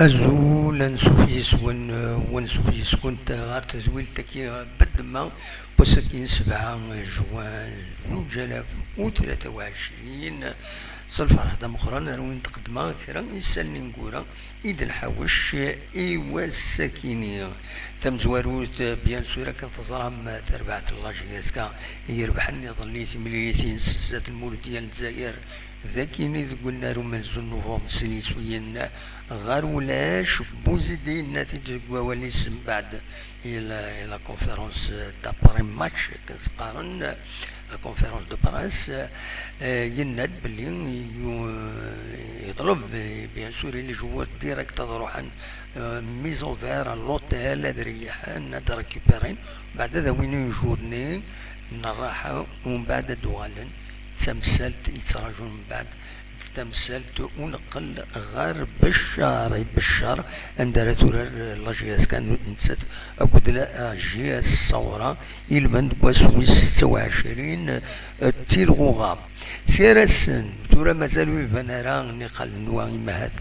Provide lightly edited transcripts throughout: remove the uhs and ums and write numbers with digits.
أزول ونسوفيس كنت غار تزويل تكي بدما وسكين 7 جوان 2023 صلفة هذا مخرنا وين تقدما كرا يسالني نقورا إذا نحوش إيوا السكينية تم زواروت بيان سورة كنتظرهم تربعة الله جياسكا يربحني ظليتي مليتين سلسلة المولد ديال الجزائر ذاكيني قلنا رومان نوفمبر سنيت ويانا غير ولاش بوزيدي النتيجة كواليس من بعد إلى كونفيرونس دابري ماتش كنسقارن لا كونفيرونس دو براس يناد بلي يطلب بيان سور لي جوار ديريكت تروحن ميزون فير لوتيل هاد ريحان هاد ريكوبيرين بعد هذا وين جورني نراحة ومن بعد دوالن تمثلت يتراجعون من بعد تمثلت ونقل غير بالشهر عندها تورر لاجياس كان نسات اكود لا جياس الصورة يلبند بواسوي 26 تيلغوغا سيرسن تورا مازالو يبان راه نقل نواغي مهات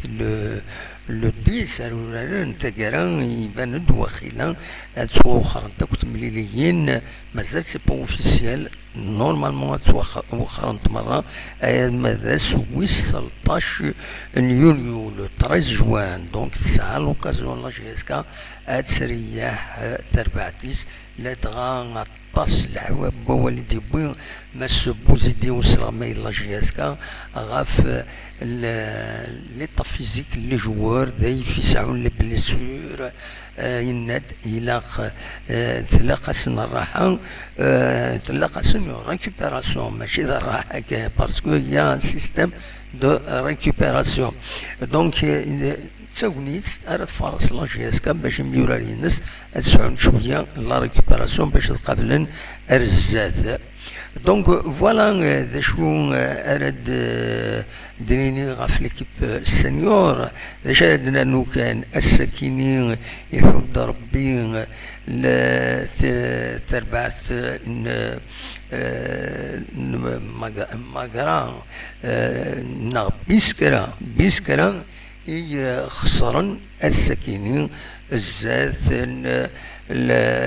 لو 10 روران تاكرا يبان دواخلا تسوخر تاكوت مليليين مازال سي با اوفيسيال نورمالمون تسوخر مرة ماذا سويس 13 يوليو لو 13 جوان دونك تسعى لوكازيون لا جيسكا تريح تربعتيس لا تغا طاس العواب والدي بوين ما سبوزيدي وسلامي لا جياسكا غاف ليطا فيزيك لي جوار داي في ساعون لي بليسور يناد يلاق تلاقاسن الراحة تلاقاسن ريكوبيراسيون ماشي ذا الراحة باسكو هي سيستيم دو ريكوبيراسيون دونك تاونيت اراد فارس لا جياسكا باش ميورا لينس تسعون شويه لا ريكوبيراسيون باش تقابلن ارزات دونك فوالا ذا شو اراد دريني غاف ليكيب السنيور ذا شاهدنا نو كان السكينين يحود ربي تربعت ماغرا نغ بيسكرا خسرن السكينين الزات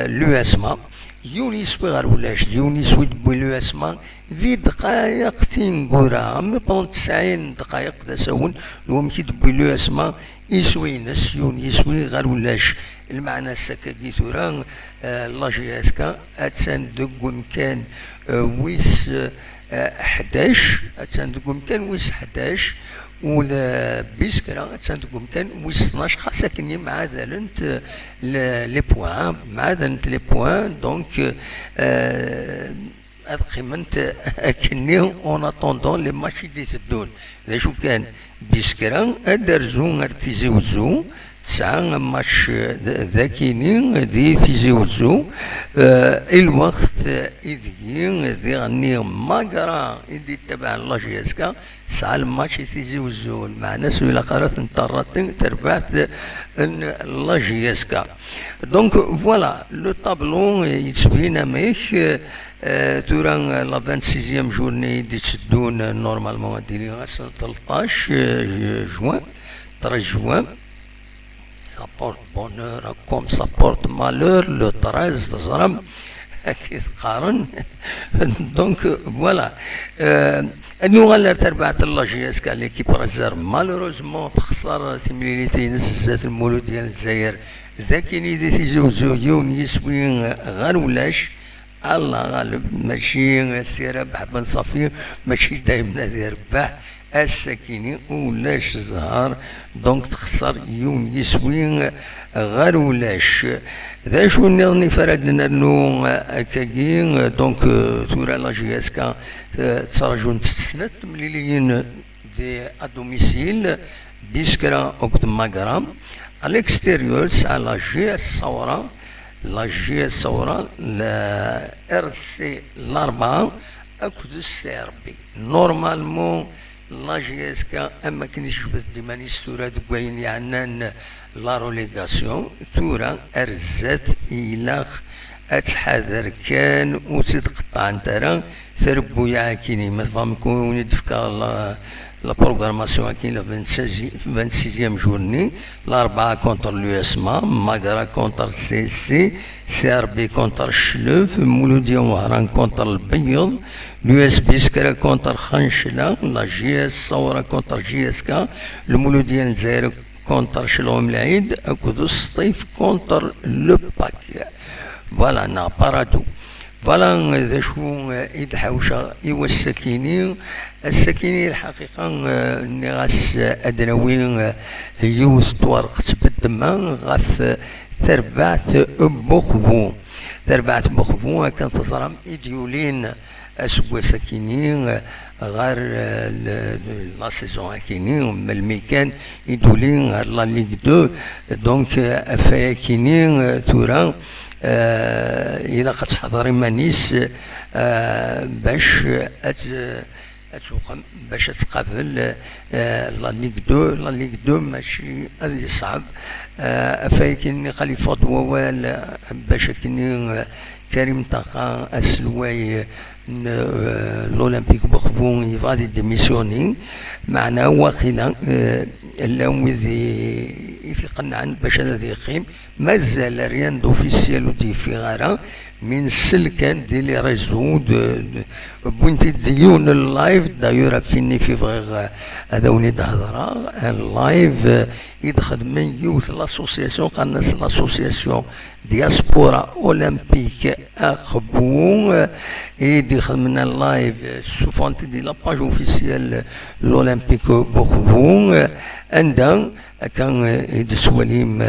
لواسما يونيس وغير ولاش يونيس ويدبو لواسما في دقائق تنقورا مي بون 90 دقائق دا ساون لوم كيدبو لواسما يسوينس يونيس وغير ولاش المعنى السكاكي ثورا لا جياسكا اتسان دقون كان ويس 11 اتسان دقون كان ويس 11 ولا بيسكرا تسانتكم كان ويس 12 خاصة كني مع ذلك لي بوان مع ذلك لي بوان دونك هاد قيمنت كني اون اتوندون لي ماتشي دي تدون ذا شو كان بيسكرا ادرزو ارتيزي وزو تسعة ماتش ذاكيني دي تيزي وزو الوقت إذي ذي غني ماقرا إذي تبع الله جياسكا تسعة الماتش تيزي وزو معنا سوي لقرات انتراتين تربعت الله جياسكا دونك فوالا لو طابلو يتبين ميك توران لا 26 جورني دي تسدون نورمالمون ديري 13 جوان 13 جوان ça porte bonheur comme ça porte malheur le 13 تزرم أكيد قارن دونك فوالا انو غالا تربعة الله جياسكا ليكيب رزار مالوروزمون تخسر تمليليتي نسزات المولود ديال الجزائر ذاكيني دي تيزوزو يون يسوين غير ولاش الله غالب ماشي سيرة بحبن صافي ماشي دايما ذي رباح السكيني ولاش زهر دونك تخسر يوم يسوين غير ولاش ذا شو نظني فردنا نو كاكين دونك تورا لا جياسكا تراجون تسنت مليليين دي ادوميسيل بيسكرا اوكد ماغرام الاكستيريور على لا جي الصورة لا جي الصورة لا ار سي الاربعة اكد السي ار بي نورمالمون لا جياسكا اما كنيش جبت ديمانيس تورا دكوين يعنان لا روليغاسيون تورا ارزات الى اتحذر كان وتتقطع نترا تربو يعاكيني ما فهم كون يدفكا لا بروغراماسيون كاين 26 جورني، الاربعه كونتر اليو اس ما، ماغرا كونتر سي سي، سي ار بي كونتر الشلوف، مولوديه وهران كونتر البيض، اليو اس بي سكرا كونتر خنشله، لا جي اس صوره كونتر جي اس كا، المولوديه الجزائر كونتر شلوم العيد، اكود السطيف كونتر لو باك. فوالا نا بارادو. فوالا ذا شو يدحوشا إيوا السكيني. السكيني الحقيقة نغاس أدناوين يوث توارقت بالدماء غاف تربعت بوخبو. تربعت بوخبو كانت تزرم إديولين أسوا سكيني غير لا سيزون هاكيني من الميكان يدولين غير لا ليغ دو. دونك أفايا كيني تورا إذا قد تحضري مانيس باش باش تقابل لا ليغ دو. لا ليغ دو ماشي هذه صعب. فايكني خليفة دوال باش كني كريم طاقة السلواي l'Olympique بخفون يفادي ديميسيوني معنا واقيلا اللهم يفيقنا عن باش هذا يقيم مازال ريان دوفيسيال ودي في غارة من سلكان دي لي ريزو بوينتي ديون اللايف دايورا فيني في فغيغ هذا وني هضرة اللايف يدخل من يوث لاسوسياسيون قالناس لاسوسياسيون دياسبورا اولمبيك اخبون يدخل من اللايف سوفونتي دي لاباج اوفيسيال لولمبيك بوخبون عندها كان يدسوليم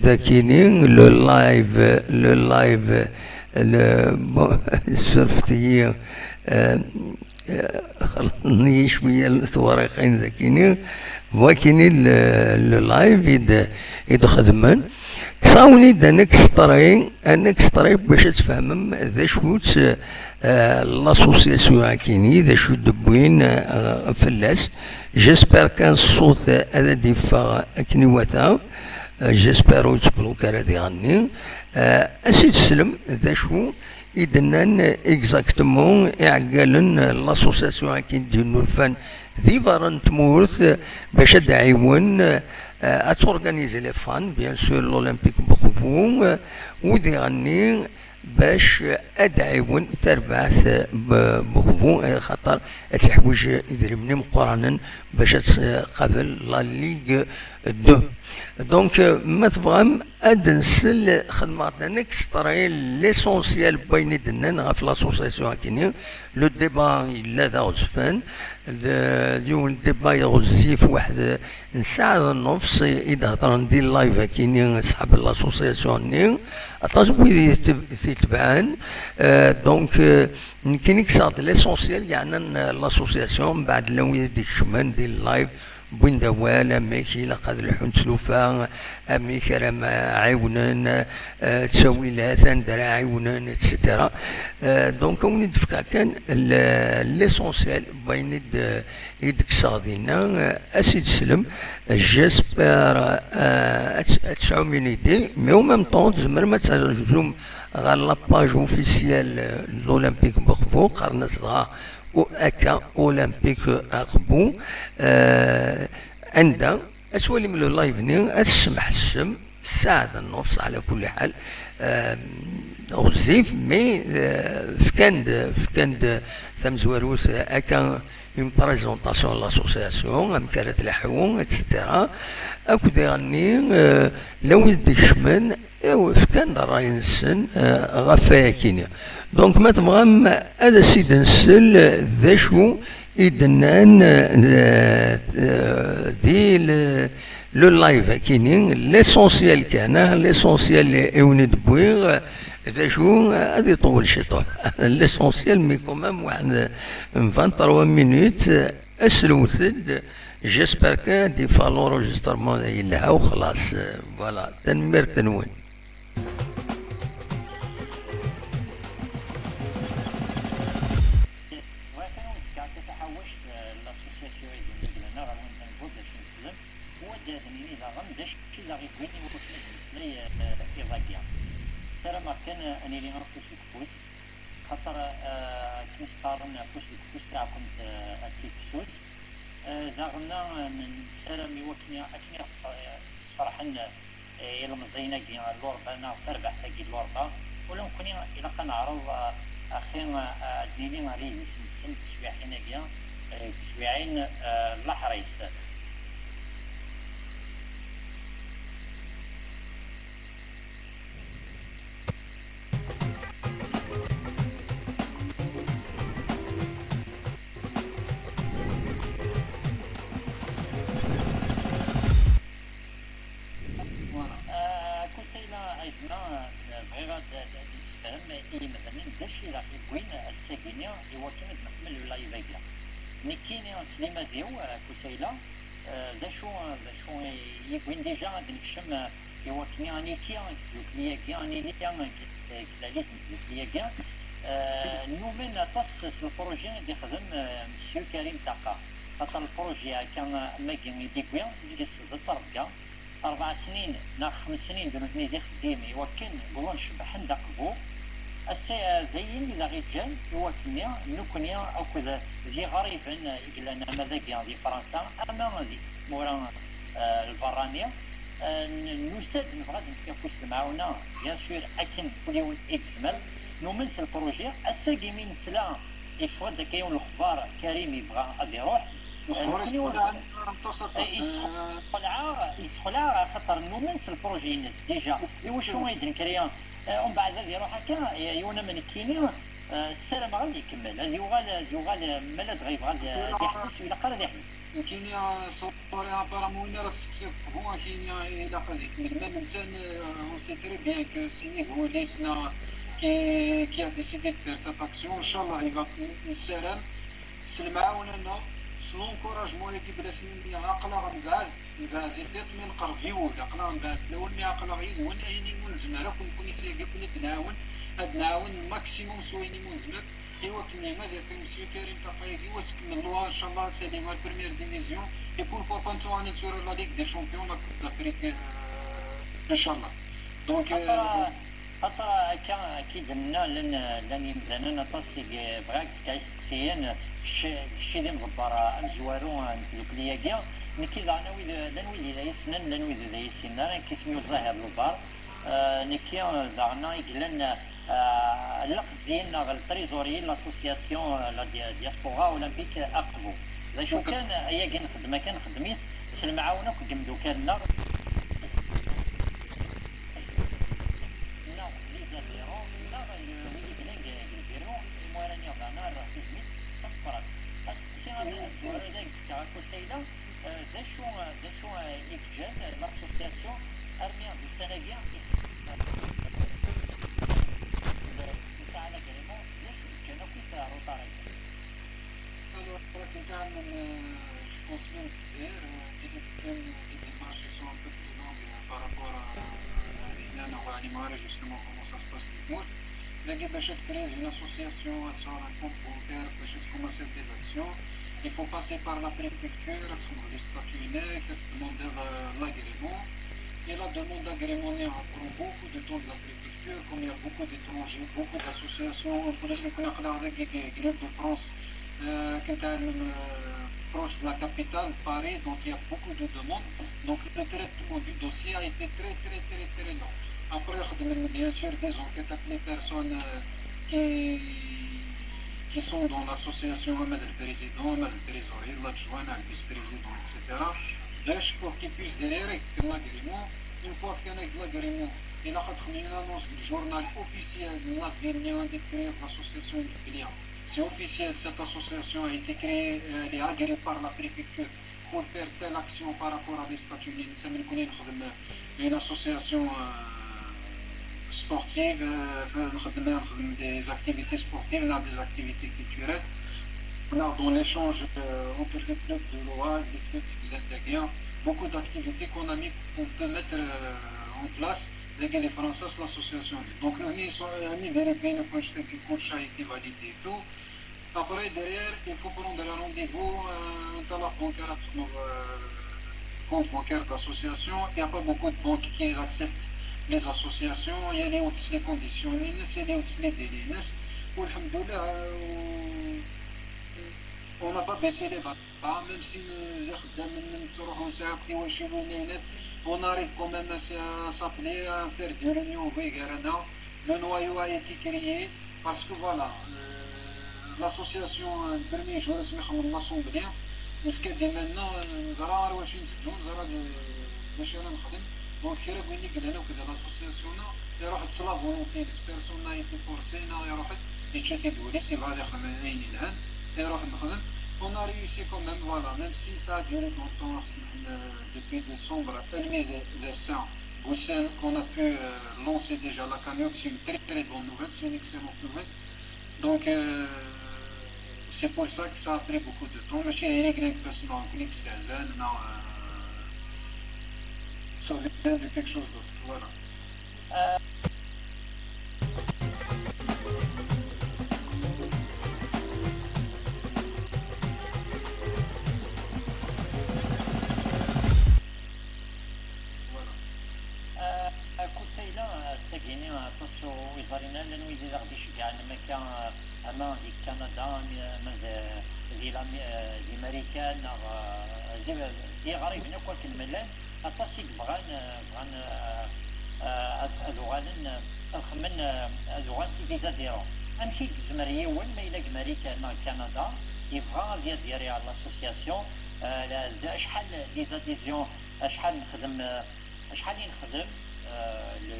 داكينين لو لايف السرفتي خلني شويه التواريخين ذاكينين وكاين اللايف يدخدمن تصاوني دا نكستري باش تفهمم ذا شوت لاسوسياسيون كيني ذا شو دبوين فلاس. جيسبر كان الصوت هذا ديفا كني واتا جيسبر يتبلوك هذا غني اسي تسلم ذا شو إذن إكزاكتومون إعقالن لاسوسياسيون كين دينو الفن ذي فارن تمورث باش تعاون أتورغانيزي لي فان بيان سور الأولمبيك بخبوم وذي غني باش أدعيون تربعث بخبوم خاطر تحويج إدريمني مقارنة باش تقابل لا ليغ دو. دونك ما تفهم ادنسل خدماتنا نكستري ليسونسيال بين دنان غاف لاسوسياسيون هاكيني لو ديبا الا ذا غزفان اليوم الديبا يغزي في واحد نساعة النص اذا هضر ندير لايف هاكيني صحاب لاسوسياسيون ني اطاش بويدي تتبعان. دونك كاين كساد ليسونسيال يعني لاسوسياسيون بعد لو يديك شمان دير لايف بوين دوال اميكي لقد الحون تلوفا اميكي راما عاونان تسويلات ندرا عاونان اتسيتيرا. دونك وني دفكا كان ليسونسيال بين يدك صادينا اسيد سلم جيسبر تسعو من يدي مي او ميم طون تزمر ما تسجلهم غير لاباج اوفيسيال لولمبيك بخفو قرنا صدغا أكا أولمبيك أقبو عندها أسولي من اللايف ني أسمح السم ساعة النص على كل حال غزيف مي فكان ثم زواروث أكا une présentation de l'association أم كانت الحوم اتسيتيرا أكو ديغني لو يدي شمن فكان راي نسن غفايا كينيا. دونك ما تبغام هذا السيد نسل ذا شو يدنان دي لو لايف كينين ليسونسيال كان ليسونسيال اوني دبويغ ذا شو هذا يطول شي طول ليسونسيال مي كومام واحد 23 مينوت اسلوثد. جيسبر كان دي فالو روجسترمون يلها وخلاص فوالا تنمير تنوين. كان اني اللي نروح في كفوس خاطر كنت قارن كفوس تاع كنت اتيك سوس داغنا نسالم يوكني أكني صراحة إلى مزينة كي اللوربا أنا سربح تاكي اللوربا ولا نكوني إلا كنعرض أخي ديني عليه يسلسل تشويحين كي تشويعين لاحريس كوسيلا أيضا بغير تفهم إيه مثلا داش إلا وين الساكنة إوا كانت نحمل ولا يباقي نكيني سليمة ديو كوسيلا داشو يقوين ديجا نكشم إوا كني أني كي زوكليا كي أني لي كتاليس زوكليا كي نومن تص البروجي اللي خدم مسيو كريم تاقا خاطر البروجي كان ماكي يديكويا زيك التربية 4 سنين نا 5 سنين قلنا دي خديم يوكن قولون شبح ندقبو السي زين إذا غير جان يوكنيا نوكنيا أو كذا زي غريبا إلا ماذا دي فرنسا أما دي مورا الفرانية نساد نبغى نكفوش معاونا بيان سور أكن كل يوم إكسمال نومنس البروجي الساقيمين سلا يفرد كيون الأخبار كريم يبغى غادي يروح يسخلع خاطر نومنس البروجي الناس ديجا يوشو يدن كريان ومن بعد هذا يروح هكا يونا من كيني السلام غادي يكمل هذا يغال ملاد غيبغى يحبس ولا قال غادي يحبس كينيا صوري ابارامون راه سكسي هو كينيا الى قال يكمل ميم انسان اون سي تري بيان كو سيني هو ليسنا كي a décidé de faire cette action ان شاء الله يبقى السلام سلم عاوننا سلو انكوراجمون كي بلا سنين عقلا من بعد ثلاث من قربيو عقلا من بعد لو اني عقلا غيون ايني منزمر كون يسيق كون نعاون ماكسيموم سويني منزمر ايوا كنا ماذا كان مسيو كريم تقايقي وتكمل له ان شاء الله تالي مع البريمير ديفيزيون اي بوركوا با نتواني تور لا ليغ دي شامبيون دافريك ان شاء الله دونك خاطر اكيد لنا لن يمزننا تصيب بغاك كايسكسيان شي دي مغبر الجوارو نزلوك ليا كاع نكي دعنا لنويد ذا يسنن لنويد ذا يسنن كيسميو الظاهر لوبار نكي دعنا يقلن لقزين التريزوري لاسوسياسيون لا دياسبورا اولمبيك اقبو ذا شو كان ايا كي نخدم كان خدميت سلم عاونك قمدو كان داشو إكجان لاسوسياسيون أرميان دو سنغيان يسعى على كلمة ليش إكجان وكيف روطاري alors راكي تعلم je pense même que les marchés sont un peu plus longues par rapport à on va animer justement comment ça se passe les mots لكن باش تكري une association sur un compte bancaire باش commencer des actions il faut passer par la préfecture, les statuts uniques, demander l'agrément. Et la demande d'agrément prend beaucoup de temps de la préfecture, comme il y a beaucoup d'étrangers, beaucoup d'associations, pour les Grippe de France, proche de la capitale, Paris, donc il y a beaucoup de demandes. Donc le traitement du dossier a été très long. Après, bien sûr, des enquêtes avec les personnes qui sont dans l'association, le président, le trésorier, l'adjoint, le vice-président, etc. Pour qu'ils puissent derrière l'agrément. Une fois qu'il y a l'agrément, il a une annonce du journal officiel de l'association de clients. C'est officiel, cette association a été créée et agréée par la préfecture pour faire telle action par rapport à des statuts. Une association sportives, des activités sportives, des activités culturelles. Dans l'échange entre les clubs de l'OAG, les clubs de l'Indaguien, beaucoup d'activités qu'on a mis qu'on peut mettre en place avec les Français, l'association. Donc, on a vérifié que le coach a été validé et tout. Après, derrière, il faut prendre un rendez-vous dans la bancaire, compte bancaire d'association. Il n'y a pas beaucoup de banques qui acceptent les associations, il y a les conditions, il y a les délais. والحمد لله on n'a pas baissé les bras, même si on arrive quand même à s'appeler, à faire des réunions. Le noyau a été créé parce que voilà, l'association le premier jour اسمهم l'assemblée نفكر maintenant نزرع واش نسدو نزرع باش انا نخدم دونك كي راه بغيني قال انا وكذا لاسوسياسيون يروح تصلا فولونتي بيرسوناليتي فورسينا يروح يتشافي دولي سي بعد يخدم عيني الان يروح نخدم on a réussi quand même, voilà, même si ça a duré longtemps, depuis décembre, qu'on a pu lancer déjà la cagnotte, c'est une très très bonne nouvelle, c'est une excellente nouvelle. Donc, c'est pour ça que ça a pris beaucoup de temps. Mais ça vient de quelque chose d'autre, voilà. وزارنا لأنه إذا غادي يشجع المكان أما دي كندا دي الأمريكان دي غريب ناكل كلمة أتصيق بغان أذوغان أخمن أذوغان سي ديزا ديرون أمشي كزمرية وين ما إلا أمريكا كندا يبغى ديالي على لاسوسياسيون شحال لي زاديزيون شحال نخدم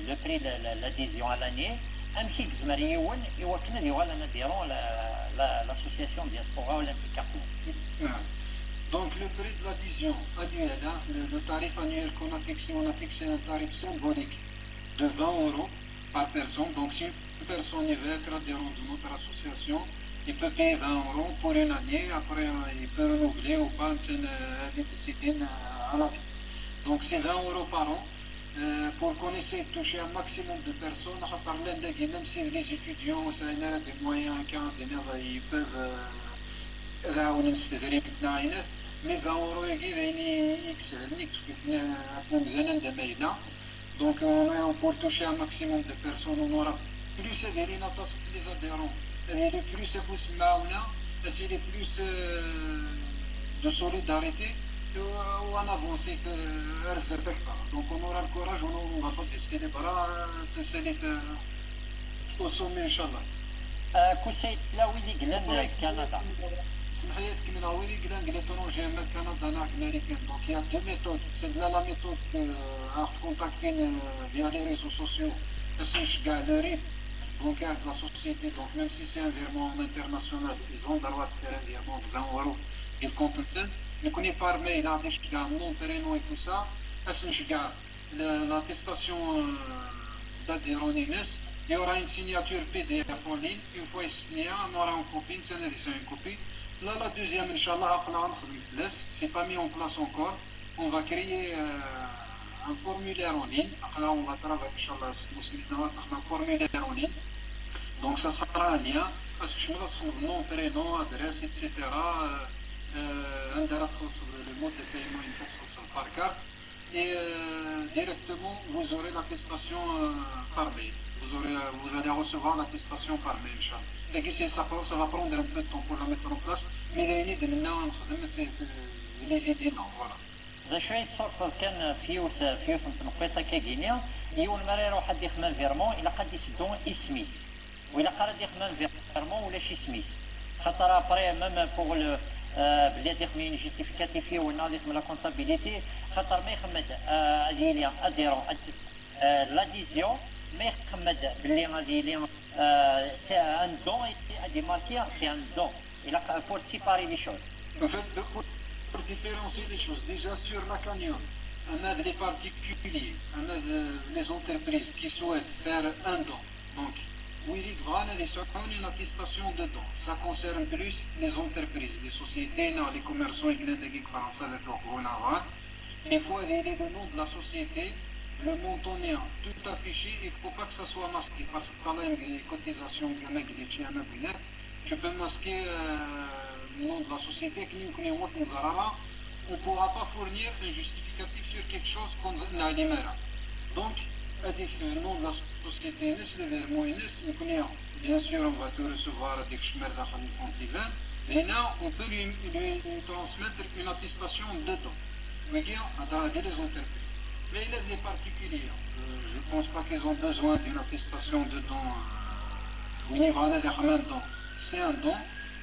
le prix de l'adhésion à l'année, un petit exmarié ou une l'association diaspora olympique. Donc le prix de l'adhésion annuelle, le tarif annuel qu'on a fixé, on a fixé un tarif symbolique de 20 € par personne. Donc si une personne veut être adhérent de notre association, il peut payer 20 € pour une année, après il peut renouveler ou pas, c'est à la vie. Donc c'est 20 € par an. Pour qu'on essaie de toucher un maximum de personnes, même si les étudiants, des moyens ils peuvent mais 20 € donc pour toucher un maximum de personnes, on aura plus les adhérents, plus plus de solidarité. On avance donc on aura le courage, on va pas baisser les bras, c'est au sommet Inch'Allah. كوسي لا ويلي قلنا كندا سمحياتك من ويلي قلنا تونجي اما كندا ناك امريكان دونك يا دو ميثود سي لا ميثود راح كونتاكتين via les réseaux sociaux باش نشجع لو ريب bancaire de la société, donc même si c'est un virement international, ils ont le droit de faire un virement de 20 € et le compte je connais par mail, nom, prénom et tout ça, l'attestation d'adhérent INES, il y aura une signature PDF en ligne, une fois signé, on aura une copie, une copie. Là, la deuxième, Inch'Allah, c'est pas mis en place encore, on va créer un formulaire en ligne, là on va travailler, Inch'Allah, un formulaire en ligne, donc ça sera un lien, parce que je me donne nom, prénom, adresse, etc. عندها تخلص le mode de paiement une fois تخلص par carte et directement vous aurez l'attestation par mail. Vous allez recevoir l'attestation par mail Inch'Allah. Ça va prendre un peu de temps pour la mettre en place mais les idées non voilà. ذا شوي الصرف كان فيوث نتنقيطه كاكينيا يول مرة يروح حد يخدم فيرمون إلا قد يسدون اسميس وإلا قرد يخدم فيرمون ولا شي سميس خاطر ابري ميم بوغ بلي يخدم جيستيفيكاتيف ولا يخدم لا كونطابيليتي خاطر ما يخمد اديليا اديرون لاديزيون ما يخمد بلي اديليا سي ان دون ادي ماركي سي ان دون الى بور سيباري لي شوز. En fait, pour différencier les choses, déjà sur la cagnotte, on a les particuliers, on a les entreprises qui souhaitent faire un don. Donc, une attestation de don. Ça concerne plus les entreprises, les sociétés, les commerçants, il faut adhérer le nom de la société, le montant néant, tout affiché, il ne faut pas que ça soit masqué, parce que quand même les cotisations, tu peux masquer le nom de la société, on ne pourra pas fournir un justificatif sur quelque chose qu'on a à l'émera. Donc, le nom de la société, le vermont, bien sûr, on va te recevoir avec Shmer Dakhani Pontivan, Et là, on peut lui transmettre une attestation dedans. À travers les entreprises. Mais il a des particuliers. Je ne pense pas qu'ils ont besoin d'une attestation dedans. C'est un don.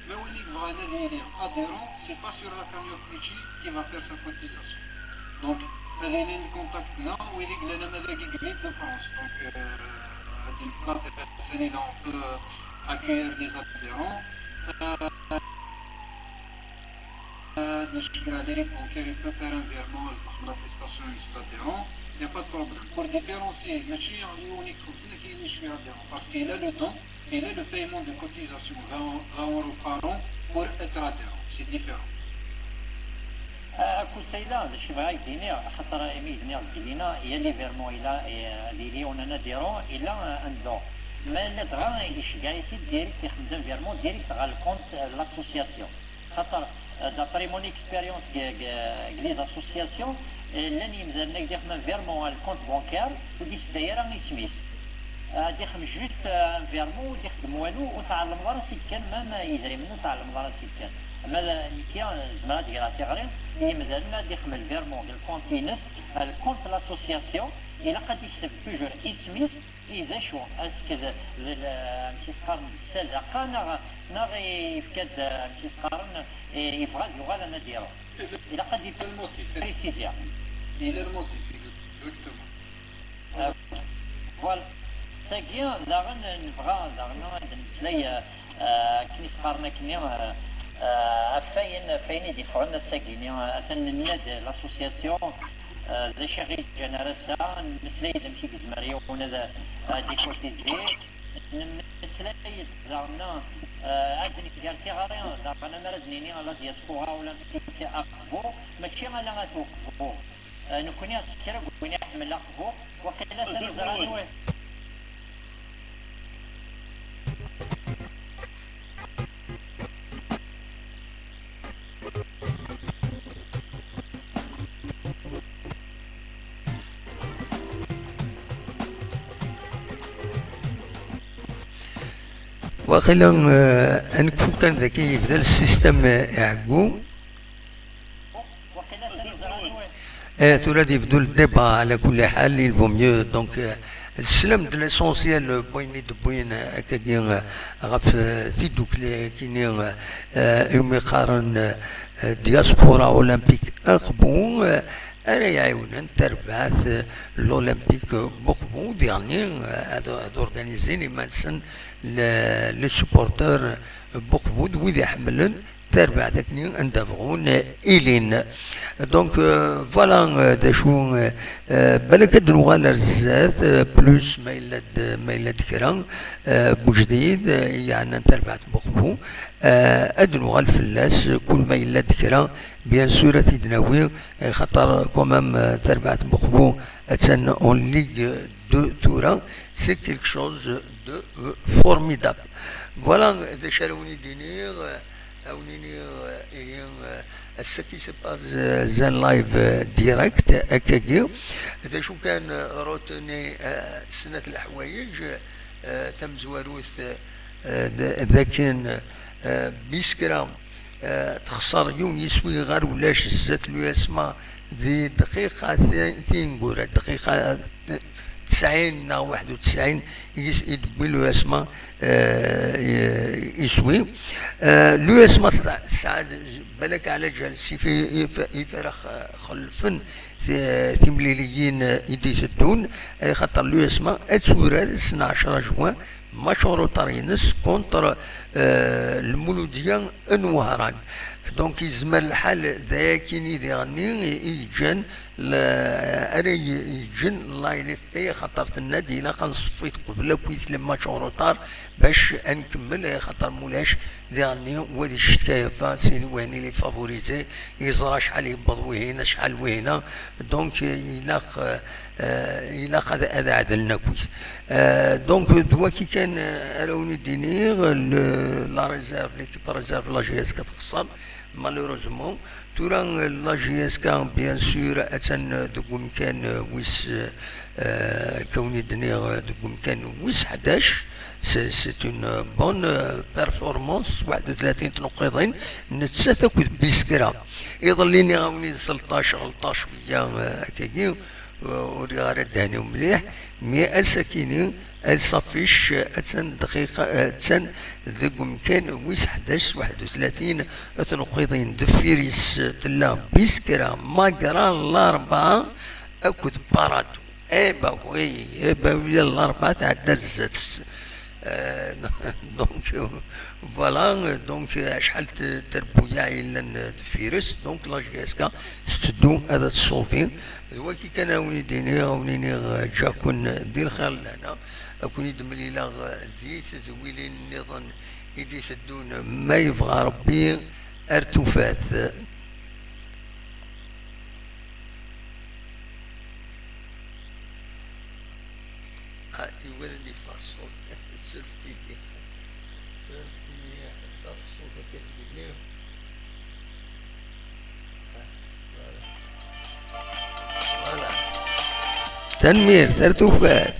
Mais où il va aller adhérent, c'est pas sur la cagnotte Litchi qui va faire sa cotisation. Donc, il y a un contact là où il y a la maladie de France. Donc, on peut accueillir des adhérents. Il peut faire un virement à l'attestation adhérent. Il n'y a pas de problème. Pour différencier, le chien est unique qui est adhérent parce qu'il a le don, il a le paiement de cotisation 20 euros par an pour être adhérent. C'est différent. كل سيلا باش بغا يديني خاطر ايمي دنيا زقلينا يا لي فيرمون الى لي اوننا ديرون الى ان دون ما لا دغا يشجع يسير ديريكت يخدم فيرمون ديريكت على الكونت لاسوسياسيون خاطر دابري مون اكسبيريونس لي زاسوسياسيون لان يمدلنا يخدم فيرمون على الكونت بونكير وديس دايره سميث يخدم جوست ان فيرمون يخدم والو وتعلم راسي كان ما يدري منه تعلم راسي كان ماذا كيان زمان ديراتي غرين يمدل ما يخدم الفيرمون الكونتينس الكونت لاسوسياسيون الى قد يكسب توجور اسميس إذا شو أسكت مشي سقارن السلقة نغ يفكد مشي سقارن يفغاد يغال أنا ديرو إلا قد بريسيزيا إلى الموتيف exactement فوالا تاكيا داغن نبغى داغن نسلي كني سقارنا كني فاين يدفعنا الساكيني أثن الناد لاسوسياسيون ذا شغيل جنراسا نمسلاي دمشي كزماريا ونذا ديكوتيزي نمسلاي دارنا عندني كدارتي غاريا دارنا مردنيني على دياسبورا ولا كي أقفو ماشي على غاتوقفو نكوني أتكرا كوني أحمل أقفو وقيلا سنزرانو واخيلا انكفو كان ذاكي يبدا السيستم يعقو تولاد يبدو الديبا على كل حال il vaut mieux donc السلام د ليسونسيال بويني دو بوين هكاكي غاف تيدوك كيني يوم يقارن دياسبورا اولمبيك اقبو انا يعاون تربعث الاولمبيك بوخبو ديرني اورغانيزي لي مانسن لي سوبورتور بوخبود ويدي حملن تربع داكني اندفعون الين دونك فوالا دا شو بالك هاد الوغالر زاد بلوس ما يلاد كرا بوجديد يعني تربعت بوخبو هاد الوغال فلاس كل ما يلاد كرا بيان سور تيدناوي خاطر كومام تربعت بوخبو اتسن اون ليغ دو تورا سي كيلك شوز دو فورميدابل فوالا دا شاروني دينير ce qui se passe زان لايف ديريكت هكاكي هذا شو كان روتوني سنة الحوايج تم زواروث ذاكن بيسكرا تخسر يوم يسوي غير ولاش زات له اسماء ذي دقيقة تنقول دقيقة 90 أو 91 يدبي له اسماء يسوي لو اسماء سعد بالك على جالس يفرخ خلفن ثمليليين يدي الدون خاطر لو اسماء اتسورال 12 جوان مشهور طرينس كونتر المولودية انوهران دونك يزمر الحال ذاكيني ديغني يجن اري يجن الله يلف بي خاطر النادي الا كنصفيت قبل كويت لما شهر باش نكمل خاطر مولاش ديغني وهادي الشتايه فاسين وهني لي فافوريزي يزرا شحال يبض وهنا شحال وهنا دونك إلا هذا عدلنا كويس دونك دوا كي كان راوني دينير لا ريزيرف ليكيب ريزيرف لا جي اس كتخسر مالوروزمون تورا لا جي اس كان بيان سور اتن دوك مكان ويس كوني دنيا دوك مكان ويس 11 سي اون بون بيرفورمانس. 31 تنقيضين نتسا تاكل بيسكرا يظليني غاوني 13 غلطة شوية هكاكي وري غير دهني مليح. مي اساكيني الصافيش اتسن دقيقة اتسن ذك مكان ويس 11 31 تنقيضين دفيريس تلا بيسكرا ماكرا الاربعة اكد باراتو ايبا وي ايبا ويا الاربعة تاع دزت. دونك فوالا دونك شحال تربويا الا فيروس دونك لا جي اس كا ستدو هذا تصوفين هو كي كان اوني ديني اونيني جاكون دير خير لنا اكون يدملي لا زيت زويلين نظن يدي سدون ما يبغى ربي ارتفات. يولي فاصول سلفي صاص الصوت كتبني فوالا تنمير ارتفات.